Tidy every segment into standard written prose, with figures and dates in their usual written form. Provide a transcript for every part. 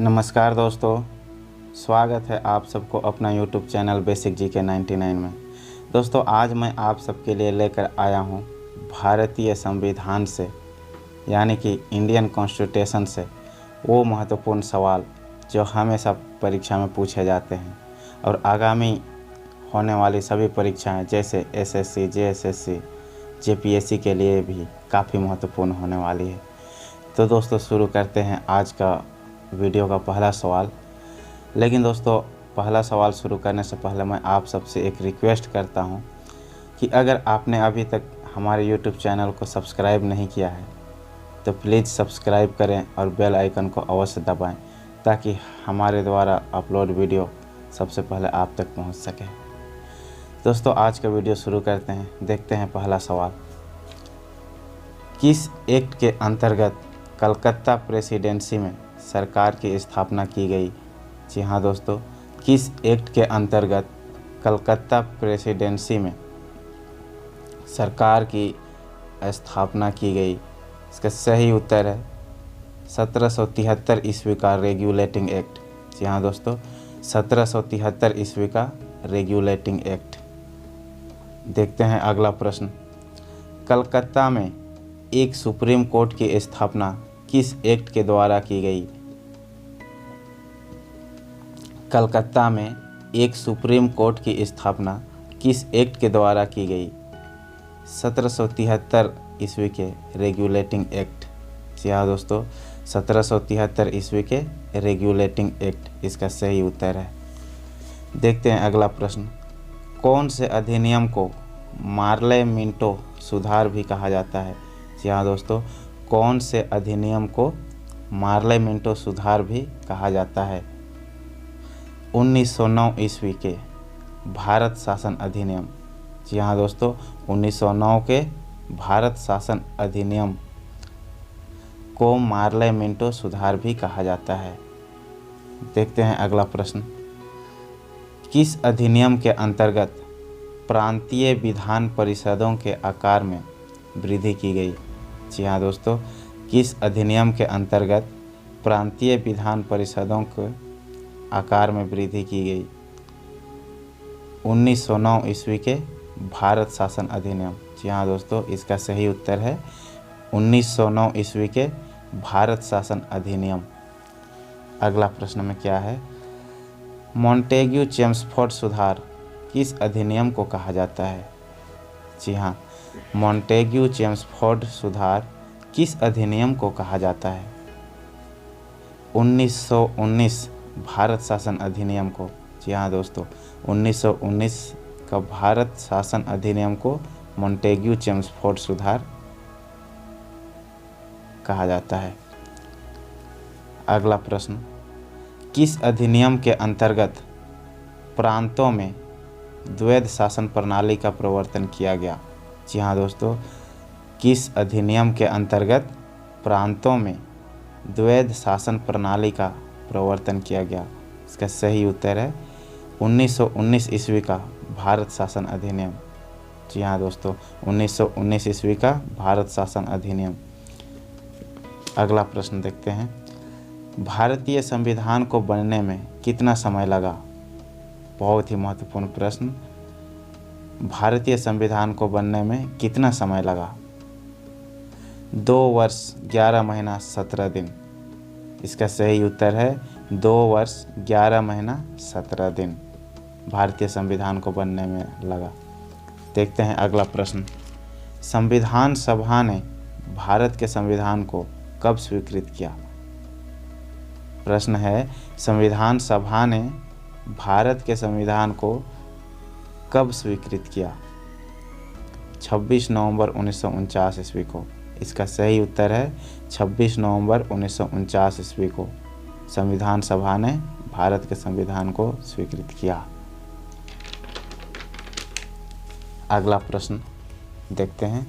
नमस्कार दोस्तों, स्वागत है आप सबको अपना YouTube चैनल बेसिक जीके 99 में। दोस्तों, आज मैं आप सबके लिए लेकर आया हूं भारतीय संविधान से यानी कि इंडियन कॉन्स्टिट्यूशन से वो महत्वपूर्ण सवाल जो हमेशा परीक्षा में पूछे जाते हैं और आगामी होने वाली सभी परीक्षाएं जैसे SSC, JSSC, JPSC के लिए भी काफ़ी महत्वपूर्ण होने वाली है। तो दोस्तों, शुरू करते हैं आज का वीडियो का पहला सवाल। लेकिन दोस्तों, पहला सवाल शुरू करने से पहले मैं आप सबसे एक रिक्वेस्ट करता हूं कि अगर आपने अभी तक हमारे YouTube चैनल को सब्सक्राइब नहीं किया है तो प्लीज़ सब्सक्राइब करें और बेल आइकन को अवश्य दबाएं ताकि हमारे द्वारा अपलोड वीडियो सबसे पहले आप तक पहुंच सके। दोस्तों, आज का वीडियो शुरू करते हैं। देखते हैं पहला सवाल। किस एक्ट के अंतर्गत कलकत्ता प्रेसिडेंसी में सरकार की स्थापना की गई? जी हाँ दोस्तों, किस एक्ट के अंतर्गत कलकत्ता प्रेसिडेंसी में सरकार की स्थापना की गई? इसका सही उत्तर है 1773 ईस्वी का रेगुलेटिंग एक्ट। जी हाँ दोस्तों, 1773 ईस्वी का रेगुलेटिंग एक्ट। देखते हैं अगला प्रश्न। कलकत्ता में एक सुप्रीम कोर्ट की स्थापना किस एक्ट के द्वारा की गई? कलकत्ता में एक सुप्रीम कोर्ट की स्थापना किस एक्ट के द्वारा की गई? 1773 ईस्वी के रेगुलेटिंग एक्ट। जी हाँ दोस्तों, 1773 ईस्वी के रेगुलेटिंग एक्ट इसका सही उत्तर है। देखते हैं अगला प्रश्न। कौन से अधिनियम को मार्ले मिंटो सुधार भी कहा जाता है? जी हाँ दोस्तों, कौन से अधिनियम को मार्ले मिंटो सुधार भी कहा जाता है? 1909 ईस्वी के भारत शासन अधिनियम। जी हाँ दोस्तों, 1909 के भारत शासन अधिनियम को मार्ले मिंटो सुधार भी कहा जाता है। देखते हैं अगला प्रश्न। किस अधिनियम के अंतर्गत प्रांतीय विधान परिषदों के आकार में वृद्धि की गई? जी हाँ दोस्तों, किस अधिनियम के अंतर्गत प्रांतीय विधान परिषदों के आकार में वृद्धि की गई? 1909 ईस्वी के भारत शासन अधिनियम। जी हाँ दोस्तों, इसका सही उत्तर है 1909 ईस्वी के भारत शासन अधिनियम। अगला प्रश्न में क्या है? मॉन्टेग्यू चेम्सफोर्ड सुधार किस अधिनियम को कहा जाता है? जी हाँ, मॉन्टेग्यू चेम्सफोर्ड सुधार किस अधिनियम को कहा जाता है? 1919 भारत शासन अधिनियम को। जी हाँ दोस्तों, 1919 का भारत शासन अधिनियम को मॉन्टेग्यू चेम्सफोर्ड सुधार कहा जाता है। अगला प्रश्न। किस अधिनियम के अंतर्गत प्रांतों में द्वैध शासन प्रणाली का प्रवर्तन किया गया? जी हाँ दोस्तों, किस अधिनियम के अंतर्गत प्रांतों में द्वैध शासन प्रणाली का प्रवर्तन किया गया? इसका सही उत्तर है 1919 ईस्वी का भारत शासन अधिनियम। जी हाँ दोस्तों, 1919 ईस्वी का भारत शासन अधिनियम। अगला प्रश्न देखते हैं। भारतीय संविधान को बनने में कितना समय लगा? बहुत ही महत्वपूर्ण प्रश्न। भारतीय संविधान को बनने में कितना समय लगा? 2 वर्ष 11 महीना 17 दिन। इसका सही उत्तर है 2 वर्ष 11 महीना 17 दिन भारतीय संविधान को बनने में लगा। देखते हैं अगला प्रश्न। संविधान सभा ने भारत के संविधान को कब स्वीकृत किया? प्रश्न है, संविधान सभा ने भारत के संविधान को कब स्वीकृत किया? 26 नवंबर 1949 ईस्वी को। इसका सही उत्तर है 26 नवंबर 1949 ईस्वी को संविधान सभा ने भारत के संविधान को स्वीकृत किया। अगला प्रश्न देखते हैं।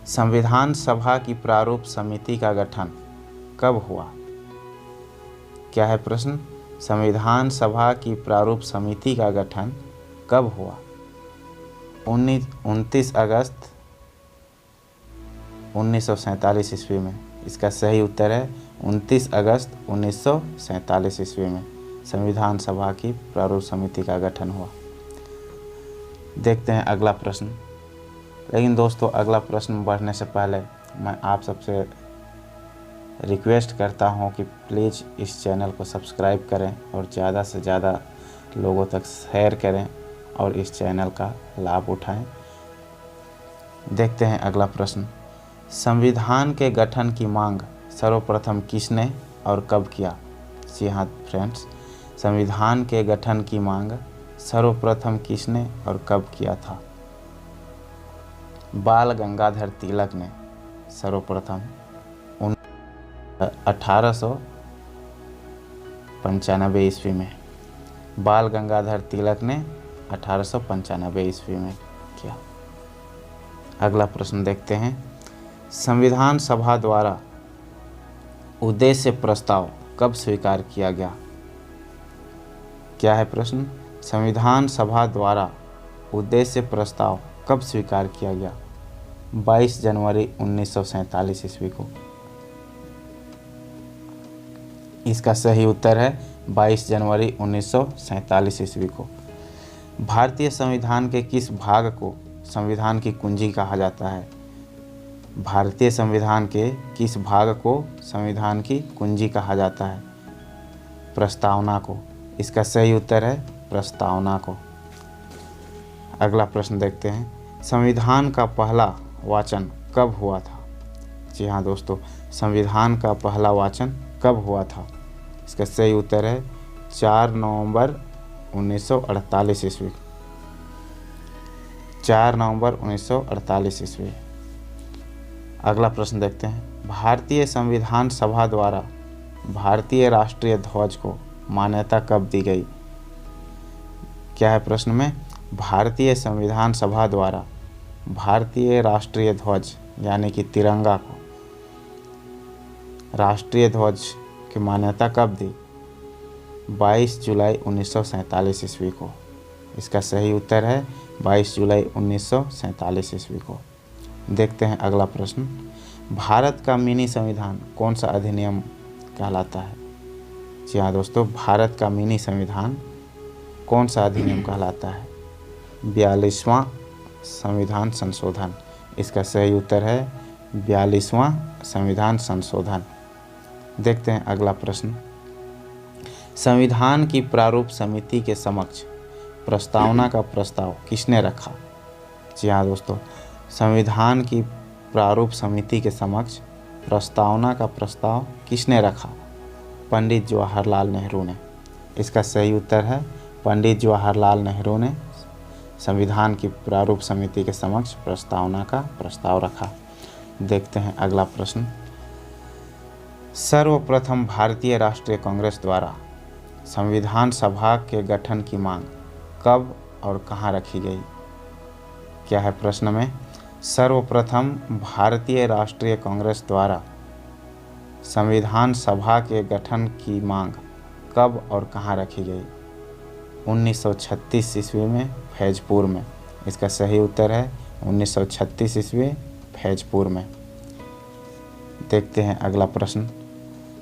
संविधान सभा की प्रारूप समिति का गठन कब हुआ? क्या है प्रश्न? संविधान सभा की प्रारूप समिति का गठन कब हुआ? 29 अगस्त 1947 ईस्वी में। इसका सही उत्तर है 29 अगस्त 1947 ईस्वी में संविधान सभा की प्रारूप समिति का गठन हुआ। देखते हैं अगला प्रश्न। लेकिन दोस्तों, अगला प्रश्न बढ़ने से पहले मैं आप सबसे रिक्वेस्ट करता हूं कि प्लीज़ इस चैनल को सब्सक्राइब करें और ज़्यादा से ज़्यादा लोगों तक शेयर करें और इस चैनल का लाभ उठाएं। देखते हैं अगला प्रश्न। संविधान के गठन की मांग सर्वप्रथम किसने और कब किया? जी हाँ फ्रेंड्स, संविधान के गठन की मांग सर्वप्रथम किसने और कब किया था? बाल गंगाधर तिलक ने सर्वप्रथम 1895 ईस्वी में, बाल गंगाधर तिलक ने 1895 ईस्वी में किया। अगला प्रश्न देखते हैं। संविधान सभा द्वारा उद्देश्य प्रस्ताव कब स्वीकार किया गया? क्या है प्रश्न? संविधान सभा द्वारा उद्देश्य प्रस्ताव कब स्वीकार किया गया? 22 जनवरी 1947 ईस्वी को। इसका सही उत्तर है 22 जनवरी 1947 ईस्वी को। भारतीय संविधान के किस भाग को संविधान की कुंजी कहा जाता है? भारतीय संविधान के किस भाग को संविधान की कुंजी कहा जाता है? प्रस्तावना को। इसका सही उत्तर है प्रस्तावना को। अगला प्रश्न देखते हैं। संविधान का पहला वाचन कब हुआ था? जी हाँ दोस्तों, संविधान का पहला वाचन कब हुआ था? इसका सही उत्तर है 4 नवंबर 1948 ईस्वी। 4 नवंबर 1948 ईस्वी। अगला प्रश्न देखते हैं। भारतीय संविधान सभा द्वारा भारतीय राष्ट्रीय ध्वज को मान्यता कब दी गई? क्या है प्रश्न में? भारतीय संविधान सभा द्वारा भारतीय राष्ट्रीय ध्वज यानी कि तिरंगा को राष्ट्रीय ध्वज की मान्यता कब दी? 22 जुलाई 1947 ईस्वी को। इसका सही उत्तर है 22 जुलाई 1947 ईस्वी को। देखते हैं अगला प्रश्न। भारत का मिनी संविधान कौन सा अधिनियम कहलाता है? जी हाँ दोस्तों, भारत का मिनी संविधान कौन सा अधिनियम कहलाता है? 42वां संविधान संशोधन। इसका सही उत्तर है 42वां संविधान संशोधन। देखते हैं अगला प्रश्न। संविधान की प्रारूप समिति के समक्ष प्रस्तावना का प्रस्ताव किसने रखा? जी हाँ दोस्तों, संविधान की प्रारूप समिति के समक्ष प्रस्तावना का प्रस्ताव किसने रखा? पंडित जवाहरलाल नेहरू ने। इसका सही उत्तर है पंडित जवाहरलाल नेहरू ने संविधान की प्रारूप समिति के समक्ष प्रस्तावना का प्रस्ताव रखा। देखते हैं अगला प्रश्न। सर्वप्रथम भारतीय राष्ट्रीय कांग्रेस द्वारा संविधान सभा के गठन की मांग कब और कहाँ रखी गई? क्या है प्रश्न में? सर्वप्रथम भारतीय राष्ट्रीय कांग्रेस द्वारा संविधान सभा के गठन की मांग कब और कहाँ रखी गई? 1936 ईस्वी में फैजपुर में। इसका सही उत्तर है 1936 ईस्वी फैजपुर में। देखते हैं अगला प्रश्न।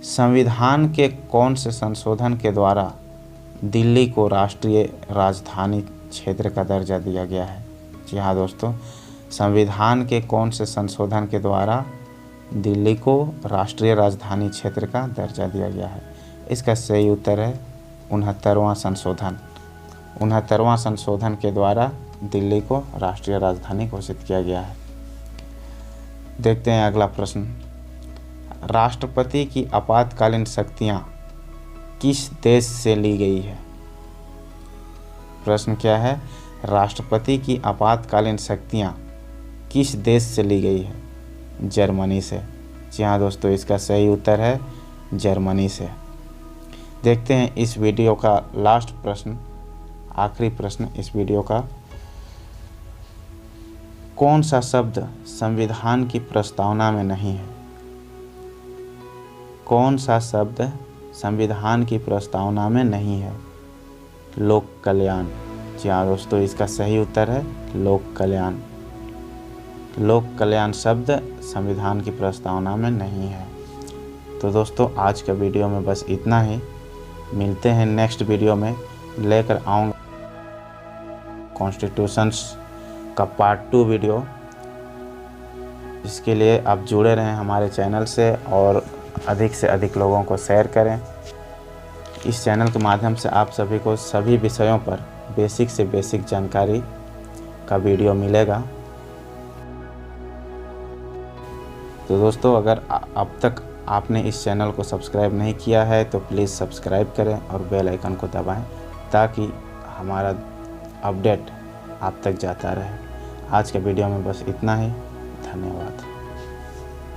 संविधान के कौन से संशोधन के द्वारा दिल्ली को राष्ट्रीय राजधानी क्षेत्र का दर्जा दिया गया है? जी हाँ दोस्तों, संविधान के कौन से संशोधन के द्वारा दिल्ली को राष्ट्रीय राजधानी क्षेत्र का दर्जा दिया गया है? इसका सही उत्तर है 69वां संशोधन। 69वां संशोधन के द्वारा दिल्ली को राष्ट्रीय राजधानी घोषित किया गया है। देखते हैं अगला प्रश्न। राष्ट्रपति की आपातकालीन शक्तियां किस देश से ली गई है? प्रश्न क्या है? राष्ट्रपति की आपातकालीन शक्तियां किस देश से ली गई है? जर्मनी से। जी हाँ दोस्तों, इसका सही उत्तर है जर्मनी से। देखते हैं इस वीडियो का लास्ट प्रश्न, आखिरी प्रश्न इस वीडियो का। कौन सा शब्द संविधान की प्रस्तावना में नहीं है? कौन सा शब्द संविधान की प्रस्तावना में नहीं है? लोक कल्याण। जी हाँ दोस्तों, इसका सही उत्तर है लोक कल्याण। लोक कल्याण शब्द संविधान की प्रस्तावना में नहीं है। तो दोस्तों आज का वीडियो में बस इतना ही। मिलते हैं नेक्स्ट वीडियो में, लेकर आऊँगा कॉन्स्टिट्यूशंस का पार्ट 2 वीडियो। इसके लिए आप जुड़े रहें हमारे चैनल से और अधिक से अधिक लोगों को शेयर करें। इस चैनल के माध्यम से आप सभी को सभी विषयों पर बेसिक से बेसिक जानकारी का वीडियो मिलेगा। तो दोस्तों अगर अब तक आपने इस चैनल को सब्सक्राइब नहीं किया है तो प्लीज़ सब्सक्राइब करें और बेल आइकन को दबाएं ताकि हमारा अपडेट आप तक जाता रहे। आज के वीडियो में बस इतना ही। धन्यवाद।